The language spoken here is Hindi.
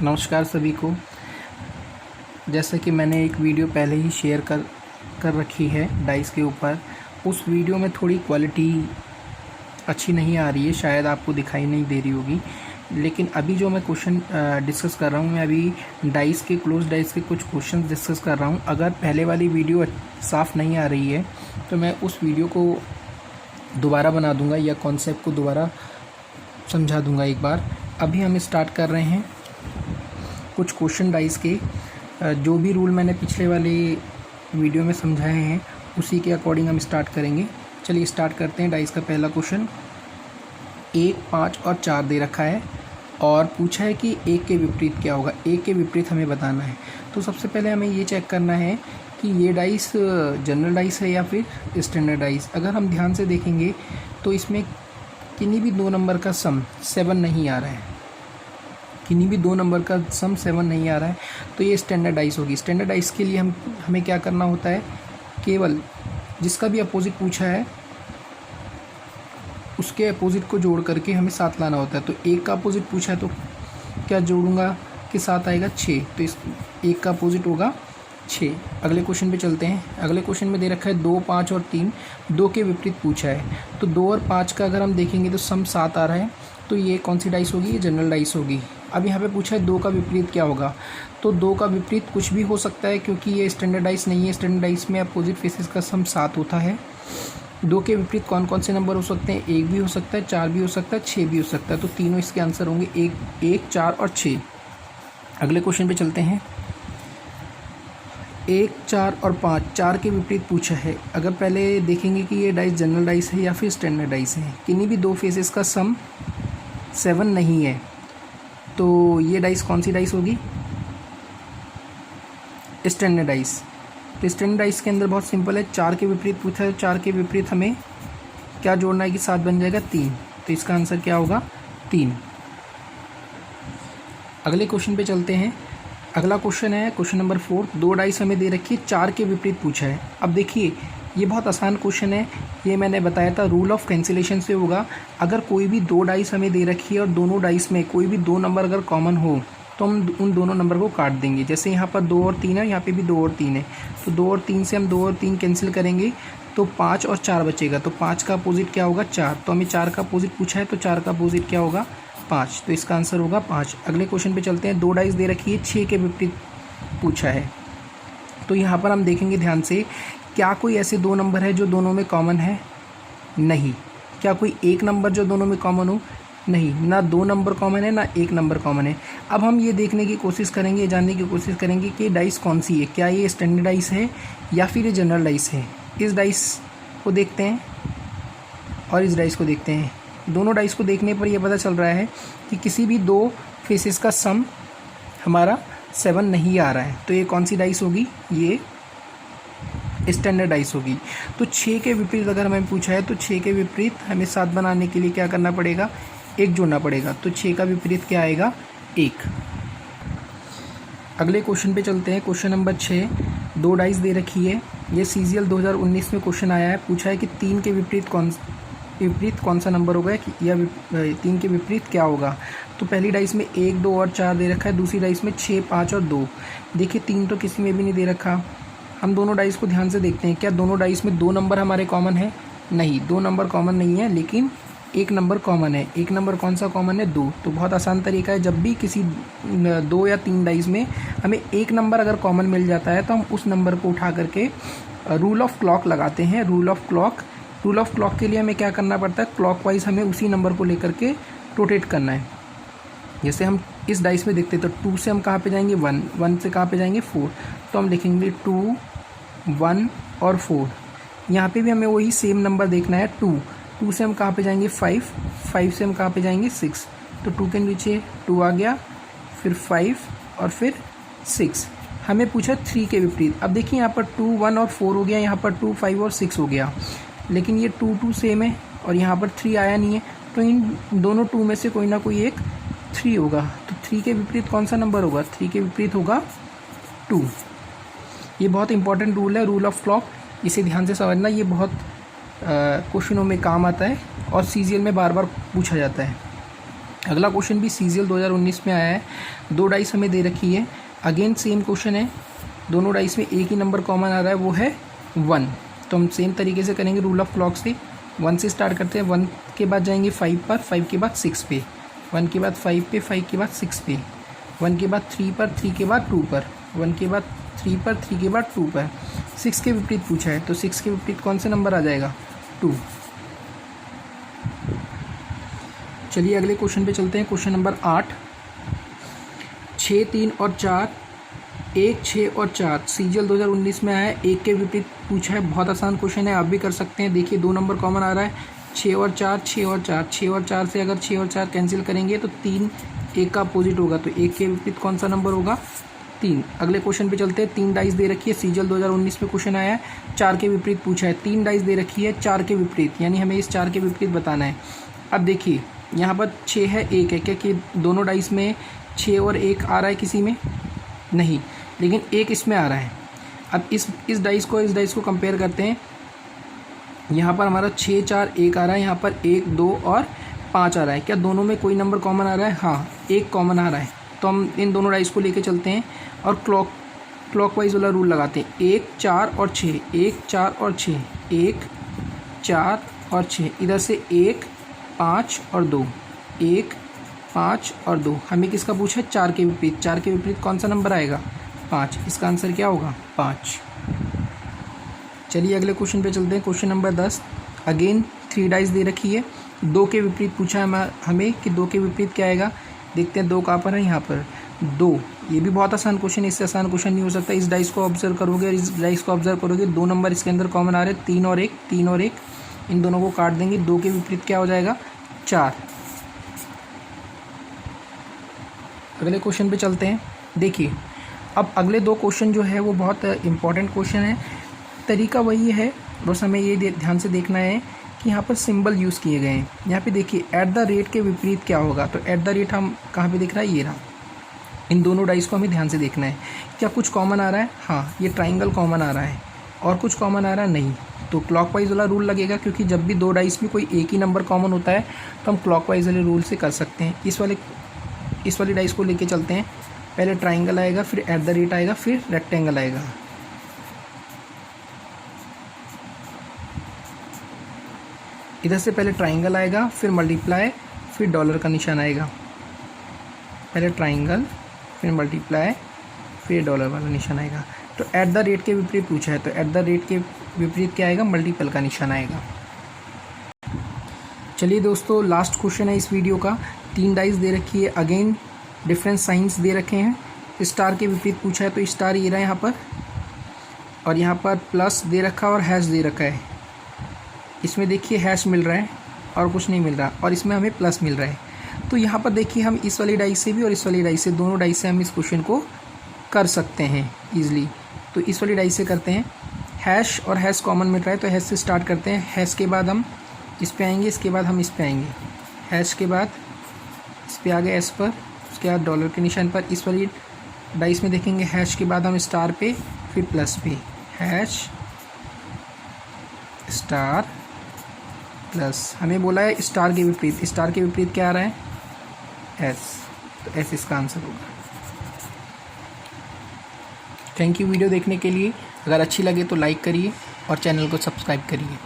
नमस्कार सभी को। जैसे कि मैंने एक वीडियो पहले ही शेयर कर रखी है डाइस के ऊपर। उस वीडियो में थोड़ी क्वालिटी अच्छी नहीं आ रही है, शायद आपको दिखाई नहीं दे रही होगी। लेकिन अभी जो मैं क्वेश्चन डिस्कस कर रहा हूँ, मैं अभी डाइस के क्लोज डाइस के कुछ क्वेश्चन डिस्कस कर रहा हूँ। अगर पहले वाली वीडियो साफ़ नहीं आ रही है तो मैं उस वीडियो को दोबारा बना दूँगा या कॉन्सेप्ट को दोबारा समझा दूँगा एक बार। अभी हम स्टार्ट कर रहे हैं कुछ क्वेश्चन डाइस के। जो भी रूल मैंने पिछले वाले वीडियो में समझाए हैं उसी के अकॉर्डिंग हम स्टार्ट करेंगे। चलिए स्टार्ट करते हैं। डाइस का पहला क्वेश्चन 1, 5 और 4 दे रखा है और पूछा है कि 1 के विपरीत क्या होगा। 1 के विपरीत हमें बताना है। तो सबसे पहले हमें ये चेक करना है कि ये डाइस जनरल डाइस है या फिर स्टैंडर्ड डाइस। अगर हम ध्यान से देखेंगे तो इसमें किन्हीं भी दो नंबर का सम 7 नहीं आ रहा है, किन्हीं भी दो नंबर का सम 7 नहीं आ रहा है, तो ये स्टैंडर्ड डाइस होगी। स्टैंडर्ड डाइस के लिए हमें क्या करना होता है, केवल जिसका भी अपोजिट पूछा है उसके अपोजिट को जोड़ करके हमें 7 लाना होता है। तो 1 का अपोजिट पूछा है तो क्या जोड़ूंगा कि 7 आएगा 6, तो इस 1 का अपोजिट होगा 6। अगले क्वेश्चन पे चलते हैं। अगले क्वेश्चन में दे रखा है 2, 5 और 3, 2 के विपरीत पूछा है। तो 2 और 5 का अगर हम देखेंगे तो सम 7 आ रहा है, तो ये कौन सी डाइस होगी, ये जनरल डाइस होगी। अब यहाँ पे पूछा है 2 का विपरीत क्या होगा। तो 2 का विपरीत कुछ भी हो सकता है क्योंकि ये स्टैंडर्ड डाइस नहीं है। स्टैंडर्ड डाइस में अपोजिट फेसेस का सम 7 होता है। 2 के विपरीत कौन कौन से नंबर हो सकते हैं, 1 भी हो सकता है, 4 भी हो सकता है, 6 भी हो सकता है। तो तीनों इसके आंसर होंगे, 1, 4 और 6। अगले क्वेश्चन पे चलते हैं। 1, 4 और 5, 4 के विपरीत पूछा है। अगर पहले देखेंगे कि ये डाइस जनरल डाइस है या फिर स्टैंडर्ड डाइस है। किन्हीं भी दो फेसेस का सम 7 नहीं है, तो ये डाइस कौन सी डाइस होगी, स्टैंडर्ड डाइस। तो स्टैंडर्ड डाइस के अंदर बहुत सिंपल है, 4 के विपरीत पूछा है, 4 के विपरीत हमें क्या जोड़ना है कि 7 बन जाएगा 3, तो इसका आंसर क्या होगा 3। अगले क्वेश्चन पे चलते हैं। अगला क्वेश्चन है क्वेश्चन नंबर 4। 2 डाइस हमें दे रखी है, 4 के विपरीत पूछा है। अब देखिए ये बहुत आसान क्वेश्चन है, ये मैंने बताया था रूल ऑफ कैंसिलेशन से होगा। अगर कोई भी 2 डाइस हमें दे रखी है और दोनों डाइस में कोई भी 2 नंबर अगर कॉमन हो तो हम उन दोनों नंबर को काट देंगे। जैसे यहाँ पर 2 और 3 है, यहाँ पे भी 2 और 3 है, तो 2 और 3 से हम 2 और 3 कैंसिल करेंगे तो 5 और 4 बचेगा। तो 5 का अपोजिट क्या होगा, 4। तो हमें 4 का अपोजिट पूछा है, तो 4 का अपोजिट क्या होगा, 5। तो इसका आंसर होगा 5। अगले क्वेश्चन पे चलते हैं। 2 डाइस दे रखी है, 6 के विपरीत पूछा है। तो यहाँ पर हम देखेंगे ध्यान से, क्या कोई ऐसे 2 नंबर है जो दोनों में कॉमन है, नहीं। क्या कोई एक नंबर जो दोनों में कॉमन हो, नहीं। ना 2 नंबर कॉमन है, ना 1 नंबर कॉमन है। अब हम ये देखने की कोशिश करेंगे, जानने की कोशिश करेंगे कि डाइस कौन सी है, क्या ये स्टैंडर्ड डाइस है या फिर ये जनरल डाइस है। इस डाइस को देखते हैं और इस डाइस को देखते हैं। दोनों डाइस को देखने पर यह पता चल रहा है कि किसी भी 2 फेसेस का सम हमारा 7 नहीं आ रहा है। तो ये कौन सी डाइस होगी, ये स्टैंडर्ड डाइस होगी। तो 6 के विपरीत अगर हमें पूछा है तो 6 के विपरीत हमें 7 बनाने के लिए क्या करना पड़ेगा, 1 जोड़ना पड़ेगा। तो 6 का विपरीत क्या आएगा, 1। अगले क्वेश्चन पे चलते हैं। Question number 6। 2 डाइस दे रखी है, ये CGL 2019 में क्वेश्चन आया है। पूछा है कि 3 के विपरीत कौन सा नंबर होगा या 3 के विपरीत क्या होगा। तो पहली डाइस में 1, 2 और 4 दे रखा है, दूसरी डाइस में 6, 5 और 2। देखिए 3 तो किसी में भी नहीं दे रखा। हम दोनों डाइस को ध्यान से देखते हैं, क्या दोनों डाइस में 2 नंबर हमारे कॉमन है, नहीं। 2 नंबर कॉमन नहीं है, लेकिन 1 नंबर कॉमन है। 1 नंबर कौन सा कॉमन है, 2। तो बहुत आसान तरीका है, जब भी किसी 2 या 3 डाइस में हमें 1 नंबर अगर कॉमन मिल जाता है तो हम उस नंबर को उठा करके रूल ऑफ क्लॉक लगाते हैं। रूल ऑफ क्लॉक के लिए हमें क्या करना पड़ता है, क्लॉकवाइज हमें उसी नंबर को लेकर के रोटेट करना है। जैसे हम इस डाइस में देखते हैं तो 2 से हम कहाँ पे जाएंगे, 1 से कहाँ पे जाएंगे, 4। तो हम लिखेंगे 2, 1 और 4। यहाँ पे भी हमें वही सेम नंबर देखना है, 2 से हम कहाँ पे जाएंगे, 5 से हम कहाँ पे जाएंगे, 6। तो 2 के नीचे 2 आ गया, फिर 5 और फिर 6। हमें पूछा 3 के विपरीत। अब देखिए यहाँ पर 2, 1 और 4 हो गया, यहाँ पर 2, 5 और 6 हो गया, लेकिन ये 2 सेम है और यहाँ पर 3 आया नहीं है। तो इन दोनों 2 में से कोई ना कोई एक 3 होगा। तो 3 के विपरीत कौन सा नंबर होगा, 3 के विपरीत होगा 2। ये बहुत इंपॉर्टेंट रूल है, रूल ऑफ क्लॉक। इसे ध्यान से समझना, ये बहुत क्वेश्चनों में काम आता है और CGL में बार बार पूछा जाता है। अगला क्वेश्चन भी सीजीएल 2019 में आया है। 2 डाइस हमें दे रखी है, अगेन सेम क्वेश्चन है, दोनों डाइस में एक ही नंबर कॉमन आ रहा है, वो है 1। तो हम सेम तरीके से करेंगे रूल ऑफ क्लॉक से। 1 से स्टार्ट करते हैं, 1 के बाद जाएंगे 5 पर, 5 के बाद 6 पे, 1 के बाद 5 पे, 5 के बाद 6 पे, 1 के बाद 3 पर, 3 के बाद 2 पर, 1 के बाद 3 पर, 3 के बाद 2 पर। 6 के विपरीत पूछा है, तो 6 के विपरीत कौन सा नंबर आ जाएगा? 2। चलिए अगले क्वेश्चन पे चलते हैं। क्वेश्चन नंबर 8, 6, 3 और 4, 1, 6 और 4 सीजीएल 2019 में आया है। 1 के विपरीत पूछा है, बहुत आसान क्वेश्चन है, आप भी कर सकते हैं। देखिए 2 नंबर कॉमन आ रहा है, 6 और 4, 6 और 4, 6 और 4 से अगर 6 और 4 कैंसिल करेंगे तो 3 1 का अपोजिट होगा, तो 1 के विपरीत कौन सा नंबर होगा? 3। अगले क्वेश्चन पे चलते हैं। 3 डाइस दे रखी है, सीजीएल 2019 में क्वेश्चन आया है, 4 के विपरीत पूछा है। 3 डाइस दे रखी है, 4 के विपरीत, यानी हमें इस 4 के विपरीत बताना है। अब देखिए यहाँ पर 6 है, 1 है, क्या कि दोनों डाइस में 6 और 1 आ रहा है? किसी में नहीं, लेकिन 1 इसमें आ रहा है। अब इस डाइस को इस डाइस को कंपेयर करते हैं। यहाँ पर हमारा 6, 4, 1 आ रहा है, यहाँ पर 1, 2 और 5 आ रहा है। क्या दोनों में कोई नंबर कॉमन आ रहा है? हाँ, 1 कॉमन आ रहा है। तो हम इन दोनों डाइस को लेके चलते हैं और क्लॉकवाइज वाला रूल लगाते हैं। 1, 4 और 6, 1, 4 और 6, 1, 4 और 6, इधर से 1, 5 और 2, 1, 5 और 2। हमें किसका पूछा है? 4 के विपरीत। 4 के विपरीत कौन सा नंबर आएगा? 5। इसका आंसर क्या होगा? 5। चलिए अगले क्वेश्चन पे चलते हैं। क्वेश्चन नंबर 10, अगेन 3 डाइस दे रखी है, 2 के विपरीत पूछा है हमें कि 2 के विपरीत क्या आएगा। देखते हैं 2 कहाँ पर है, यहाँ पर 2। ये भी बहुत आसान क्वेश्चन है, इससे आसान क्वेश्चन नहीं हो सकता। इस डाइस को ऑब्जर्व करोगे और इस डाइस को ऑब्जर्व करोगे, 2 नंबर इसके अंदर कॉमन आ रहे हैं, 3 और 1, 3 और 1, इन दोनों को काट देंगे। 2 के विपरीत क्या हो जाएगा? 4। अगले क्वेश्चन पे चलते हैं। देखिए अब अगले 2 क्वेश्चन जो है वो बहुत इंपॉर्टेंट क्वेश्चन है। तरीका वही है, बस हमें ये ध्यान से देखना है कि यहाँ पर सिंबल यूज़ किए गए हैं। यहाँ पे देखिए एट द रेट के विपरीत क्या होगा, तो एट द रेट हम कहाँ पे दिख रहा है? ये रहा। इन दोनों डाइस को हमें ध्यान से देखना है, क्या कुछ कॉमन आ रहा है? हाँ, ये ट्राइंगल कॉमन आ रहा है, और कुछ कॉमन आ रहा है? नहीं। तो क्लॉकवाइज वाला रूल लगेगा, क्योंकि जब भी 2 डाइस में कोई एक ही नंबर कॉमन होता है तो हम क्लॉकवाइज वाले रूल से कर सकते हैं। इस वाली डाइस को लेके चलते हैं। पहले ट्राइंगल आएगा, फिर एट द रेट आएगा, फिर रेक्टेंगल आएगा। इधर से पहले ट्राइंगल आएगा, फिर मल्टीप्लाई, फिर डॉलर का निशान आएगा। पहले ट्राइंगल, फिर मल्टीप्लाई, फिर डॉलर वाला निशान आएगा। तो एट द रेट के विपरीत पूछा है, तो एट द रेट के विपरीत क्या आएगा? मल्टीपल का निशान आएगा। चलिए दोस्तों, लास्ट क्वेश्चन है इस वीडियो का। 3 डाइस दे रखी है, अगेन डिफरेंट साइंस दे रखे हैं। स्टार के विपरीत पूछा है, तो स्टार ये रहा यहाँ पर, और यहाँ पर प्लस दे रखा है और हैश दे रखा है। इसमें देखिए हैश मिल रहा है और कुछ नहीं मिल रहा, और इसमें हमें प्लस मिल रहा है। तो यहाँ पर देखिए हम इस वाली डाइस से भी और इस वाली डाइस से, दोनों डाइस से हम इस क्वेश्चन को कर सकते हैं ईजिली। तो इस वाली डाइस से करते हैं। हैश और हैश कॉमन मिल रहा है, तो हैश से स्टार्ट करते हैं। हैश के बाद हम इस पे आएंगे, इसके बाद हम इस पे आएंगे। हैश के बाद इस पे आ गए एस पर, उसके बाद डॉलर के निशान पर। इस वाली डाइस में देखेंगे हैश के बाद हम स्टार पे, फिर प्लस पे। हैश स्टार प्लस, हमें बोला है स्टार के विपरीत। स्टार के विपरीत क्या आ रहा है? एस, तो एस इसका आंसर होगा। थैंक यू वीडियो देखने के लिए। अगर अच्छी लगे तो लाइक करिए और चैनल को सब्सक्राइब करिए।